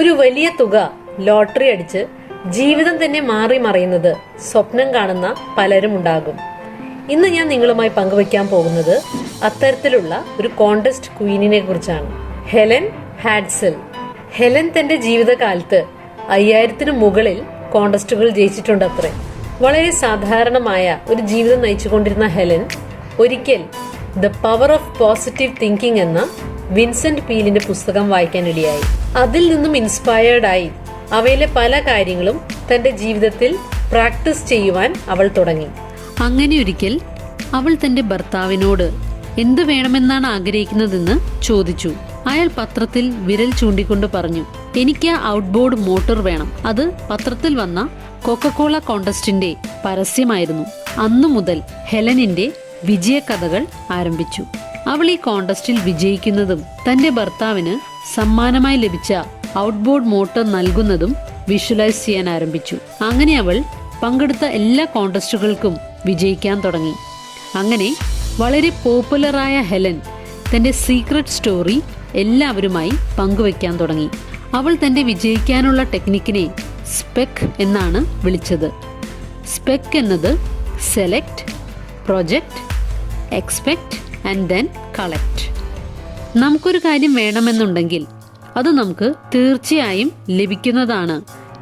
ഒരു വലിയ തുക ലോട്ടറി അടിച്ച് ജീവിതം തന്നെ മാറി മറിയുന്നത് സ്വപ്നം കാണുന്ന പലരും ഉണ്ടാകും. ഇന്ന് ഞാൻ നിങ്ങളുമായി പങ്കുവയ്ക്കാൻ പോകുന്നത് അത്തരത്തിലുള്ള ഒരു കോണ്ടസ്റ്റ് ക്വീനിനെ കുറിച്ചാണ്. ഹെലൻ ഹാഡ്സൽ. ഹെലൻ തന്റെ ജീവിതകാലത്ത് 5000-ന് മുകളിൽ കോണ്ടസ്റ്റുകൾ ജയിച്ചിട്ടുണ്ടത്രേ. വളരെ സാധാരണമായ ഒരു ജീവിതം നയിച്ചുകൊണ്ടിരുന്ന ഹെലൻ ഒരിക്കൽ the power of positive thinking എന്ന വിൻസെന്റ് പീലിന്റെ പുസ്തകം വായിക്കാനിടയായി. അതിൽ നിന്നും ഇൻസ്പയർഡായി അവയിലെ പല കാര്യങ്ങളും തന്റെ ജീവിതത്തിൽ പ്രാക്ടീസ് ചെയ്യുവാൻ അവൾ തുടങ്ങി. അങ്ങനെ ഒരിക്കൽ അവൾ തന്റെ ഭർത്താവിനോട് എന്ത് വേണമെന്നാണ് ആഗ്രഹിക്കുന്നതെന്ന് ചോദിച്ചു. അയാൾ പത്രത്തിൽ വിരൽ ചൂണ്ടിക്കൊണ്ട് പറഞ്ഞു, എനിക്ക് ഔട്ട്ബോർഡ് മോട്ടോർ വേണം. അത് പത്രത്തിൽ വന്ന കൊക്കക്കോള കോണ്ടസ്റ്റിന്റെ പരസ്യമായിരുന്നു. അന്നു മുതൽ ഹെലനിന്റെ വിജയകഥകൾ ആരംഭിച്ചു. അവൾ ഈ കോണ്ടസ്റ്റിൽ വിജയിക്കുന്നതും തന്റെ ഭർത്താവിന് സമ്മാനമായി ലഭിച്ച ഔട്ട്ബോർഡ് മോട്ടോർ നൽകുന്നതും വിഷ്വലൈസ് ചെയ്യാൻ ആരംഭിച്ചു. അങ്ങനെ അവൾ പങ്കെടുത്ത എല്ലാ കോണ്ടസ്റ്റുകൾക്കും വിജയിക്കാൻ തുടങ്ങി. അങ്ങനെ വളരെ പോപ്പുലറായ ഹെലൻ തന്റെ സീക്രട്ട് സ്റ്റോറി എല്ലാവരുമായി പങ്കുവയ്ക്കാൻ തുടങ്ങി. അവൾ തന്റെ വിജയിക്കാനുള്ള ടെക്നിക്കിനെ സ്പെക് എന്നാണ് വിളിച്ചത്. സ്പെക് എന്നത് select, project, expect and then collect. നമുക്കൊരു കാര്യം വേണമെന്നുണ്ടെങ്കിൽ അത് നമുക്ക് തീർച്ചയായും ലഭിക്കുന്നതാണ്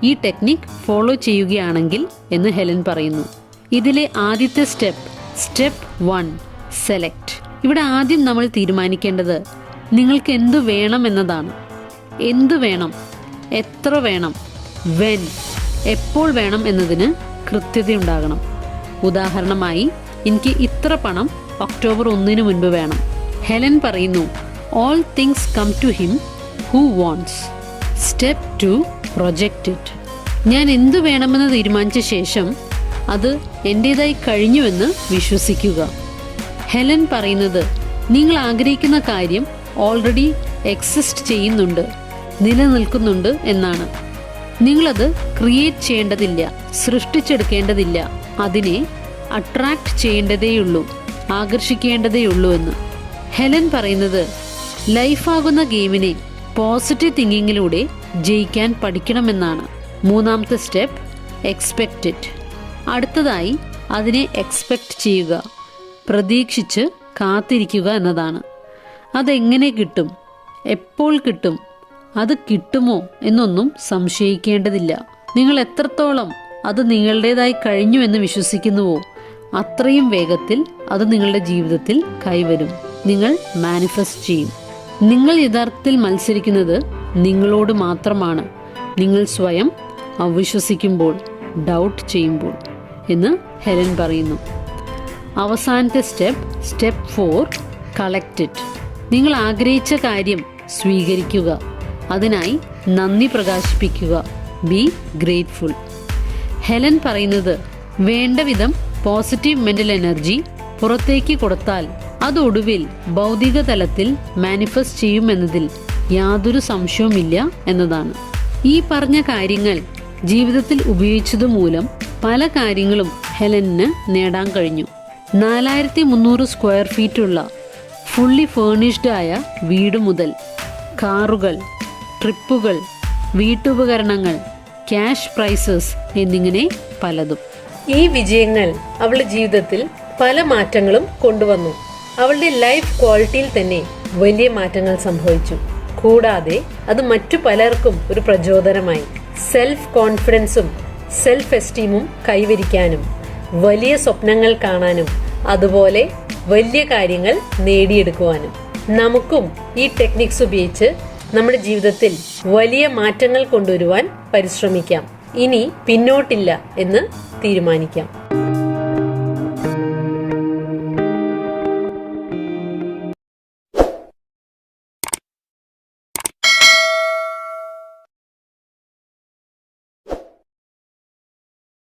ഈ ടെക്നിക് ഫോളോ ചെയ്യുകയാണെങ്കിൽ എന്ന് ഹെലൻ പറയുന്നു. ഇതിലെ ആദ്യത്തെ സ്റ്റെപ്പ് 1 സെലക്ട്. ഇവിടെ ആദ്യം നമ്മൾ തീരുമാനിക്കേണ്ടത് നിങ്ങൾക്ക് എന്തു വേണം എന്നതാണ്. എന്തു വേണം, എത്ര വേണം, വെൻ, എപ്പോൾ വേണം എന്നതിന് കൃത്യതയുണ്ടാകണം. ഉദാഹരണമായി, എനിക്ക് ഇത്ര പണം ഒക്ടോബർ 1-ന് മുൻപ് വേണം. ഹെലൻ പറയുന്നു, all things come to him who wants. Step 2 project it. ഞാൻ എന്തു വേണമെന്ന് തീരുമാനിച്ച ശേഷം അത് എൻ്റേതായി കഴിഞ്ഞുവെന്ന് വിശ്വസിക്കുക. ഹെലൻ പറയുന്നത് നിങ്ങൾ ആഗ്രഹിക്കുന്ന കാര്യം ഓൾറെഡി എക്സിസ്റ്റ് ചെയ്യുന്നുണ്ട്, നിലനിൽക്കുന്നുണ്ട് എന്നാണ്. നിങ്ങളത് ക്രിയേറ്റ് ചെയ്യേണ്ടതില്ല, സൃഷ്ടിച്ചെടുക്കേണ്ടതില്ല. അതിനെ അട്രാക്ട് ചെയ്യേണ്ടതേയുള്ളൂ, ആകർഷിക്കേണ്ടതേയുള്ളൂ എന്ന്. ഹെലൻ പറയുന്നത് ലൈഫാകുന്ന ഗെയിമിനെ പോസിറ്റീവ് തിങ്കിങ്ങിലൂടെ ജയിക്കാൻ പഠിക്കണമെന്നാണ്. മൂന്നാമത്തെ സ്റ്റെപ്പ് എക്സ്പെക്റ്റ് ഇറ്റ്. അടുത്തതായി അതിനെ എക്സ്പെക്റ്റ് ചെയ്യുക, പ്രതീക്ഷിച്ച് കാത്തിരിക്കുക എന്നതാണ്. അതെങ്ങനെ കിട്ടും, എപ്പോൾ കിട്ടും, അത് കിട്ടുമോ എന്നൊന്നും സംശയിക്കേണ്ടതില്ല. നിങ്ങൾ എത്രത്തോളം അത് നിങ്ങളുടേതായി കഴിഞ്ഞു എന്ന് വിശ്വസിക്കുന്നുവോ അത്രയും വേഗത്തിൽ അത് നിങ്ങളുടെ ജീവിതത്തിൽ കൈവരും. നിങ്ങൾ മാനിഫെസ്റ്റ് ചെയ്യും. നിങ്ങൾ യഥാർത്ഥത്തിൽ മത്സരിക്കുന്നത് നിങ്ങളോട് മാത്രമാണ്. നിങ്ങൾ സ്വയം അവിശ്വസിക്കുമ്പോൾ, ഡൗട്ട് ചെയ്യുമ്പോൾ എന്ന് ഹെലൻ പറയുന്നു. അവസാനത്തെ സ്റ്റെപ്പ് 4 കളക്റ്റ് ഇറ്റ്. നിങ്ങൾ ആഗ്രഹിച്ച കാര്യം സ്വീകരിക്കുക, അതിനായി നന്ദി പ്രകാശിപ്പിക്കുക, ബി ഗ്രേറ്റ്ഫുൾ. ഹെലൻ പറയുന്നത് വേണ്ട വിധം പോസിറ്റീവ് മെന്റൽ എനർജി പുറത്തേക്ക് കൊടുത്താൽ അത് ഒടുവിൽ ഭൗതിക തലത്തിൽ മാനിഫെസ്റ്റ് ചെയ്യുമെന്നതിൽ യാതൊരു സംശയവുമില്ല എന്നതാണ്. ഈ പറഞ്ഞ കാര്യങ്ങൾ ജീവിതത്തിൽ ഉപയോഗിച്ചതുമൂലം പല കാര്യങ്ങളും ഹെലന് നേടാൻ കഴിഞ്ഞു. 4300 സ്ക്വയർ ഫീറ്റുള്ള ഫുള്ളി ഫേർണിഷ്ഡ് ആയ വീട് മുതൽ കാറുകൾ, ട്രിപ്പുകൾ, വീട്ടുപകരണങ്ങൾ, ക്യാഷ് പ്രൈസസ് എന്നിങ്ങനെ പലതും. ഈ വിജയങ്ങൾ അവളുടെ ജീവിതത്തിൽ പല മാറ്റങ്ങളും കൊണ്ടുവന്നു. അവളുടെ ലൈഫ് ക്വാളിറ്റിയിൽ തന്നെ വലിയ മാറ്റങ്ങൾ സംഭവിച്ചു. കൂടാതെ അത് മറ്റു പലർക്കും ഒരു പ്രചോദനമായി. സെൽഫ് കോൺഫിഡൻസും സെൽഫ് എസ്റ്റീമും കൈവരിക്കാനും വലിയ സ്വപ്നങ്ങൾ കാണാനും അതുപോലെ വലിയ കാര്യങ്ങൾ നേടിയെടുക്കുവാനും നമുക്കും ഈ ടെക്നിക്സ് ഉപയോഗിച്ച് നമ്മുടെ ജീവിതത്തിൽ വലിയ മാറ്റങ്ങൾ കൊണ്ടുവരുവാൻ പരിശ്രമിക്കാം. ഇനി പിന്നോട്ടില്ല എന്ന് തീരുമാനിക്കാം.